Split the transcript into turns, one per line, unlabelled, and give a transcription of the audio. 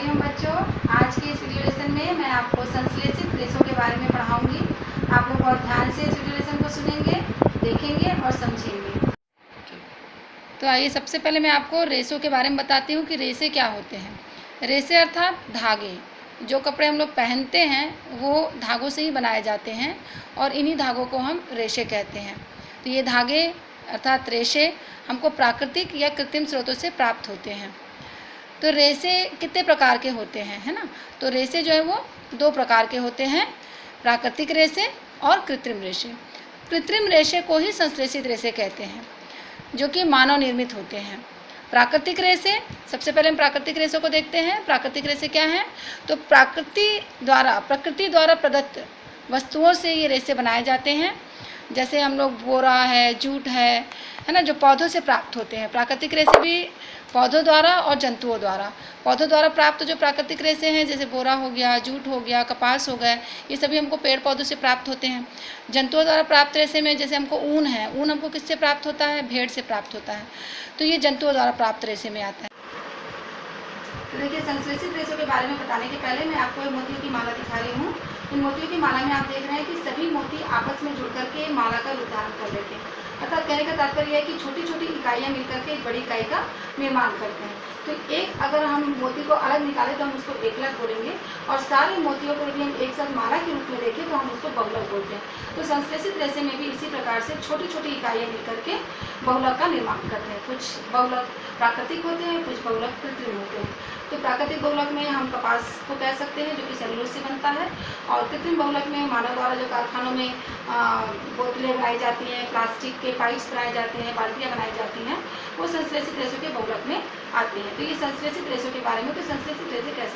एवं बच्चों, आज के इस वीडियो लेसन में मैं आपको संश्लेषित रेशों के बारे में पढ़ाऊंगी। आप लोग बहुत ध्यान से इस वीडियो लेसन को सुनेंगे, देखेंगे और समझेंगे। तो आइए सबसे पहले मैं आपको रेशों के बारे में बताती हूँ कि रेशे क्या होते हैं। रेशे अर्थात धागे। जो कपड़े हम लोग पहनते हैं वो धागों से ही बनाए जाते हैं और इन्हीं धागों को हम रेशे कहते हैं। तो ये धागे अर्थात रेशे हमको प्राकृतिक या कृत्रिम स्रोतों से प्राप्त होते हैं। तो रेशे कितने प्रकार के होते हैं, है ना। तो रेशे जो है वो दो प्रकार के होते हैं, प्राकृतिक रेशे और कृत्रिम रेशे। कृत्रिम रेशे को ही संश्लेषित रेशे कहते हैं, जो कि मानव निर्मित होते हैं। प्राकृतिक रेशे, सबसे पहले हम प्राकृतिक रेशों को देखते हैं। प्राकृतिक रेशे क्या हैं? तो प्रकृति द्वारा प्रदत्त वस्तुओं से ये रेशे बनाए जाते हैं। जैसे हम लोग बोरा है, जूट है ना, जो पौधों से प्राप्त होते हैं। प्राकृतिक रेशे भी पौधों द्वारा और जंतुओं द्वारा। पौधों द्वारा प्राप्त जो प्राकृतिक रेशे हैं, जैसे बोरा हो गया, जूट हो गया, कपास हो गया, ये सभी हमको पेड़ पौधों से प्राप्त होते हैं। जंतुओं द्वारा प्राप्त रेशे में जैसे हमको ऊन है, ऊन हमको किससे प्राप्त होता है? भेड़ से प्राप्त होता है। तो ये जंतुओं द्वारा प्राप्त रेशे में आता है। तो देखिए, संश्लेषित रेशों के बारे में बताने के पहले मैं आपको मोतियों की माला दिखा रही हूँ। इन मोतियों की माला में आप देख रहे हैं कि सभी मोती आपस में जुड़ करके माला का रूप धारण कर लेते हैं। अर्थात कहने का तात्पर्य है कि छोटी छोटी इकाइयाँ मिलकर के एक बड़ी इकाई का निर्माण करते हैं। तो एक अगर हम मोती को अलग निकालें तो हम उसको एकलक बोलेंगे, और सारे मोतियों को यदि हम एक साथ माला के रूप में देखें तो हम उसको बहुलक बोलते हैं। तो संश्लेषित रेशे में भी इसी प्रकार से छोटी छोटी इकाइयाँ मिलकर के बहुलक का निर्माण करते हैं। कुछ बहुलक प्राकृतिक होते हैं, कुछ बहुलक कृत्रिम होते हैं। तो प्राकृतिक बहुलक में हम कपास को कह सकते हैं, जो कि सेलुलोज से बनता है। और कृत्रिम बहुलक में मानव द्वारा जो कारखानों में बोतलें बनाई जाती हैं, प्लास्टिक के पाइप्स बनाए जाते हैं, बाल्टियाँ बनाई जाती हैं, वो संश्लेषित रेशों के बहुलक में आते हैं। तो ये संश्लेषित रेशों के बारे में। तो संश्लेषित रेशे कैसे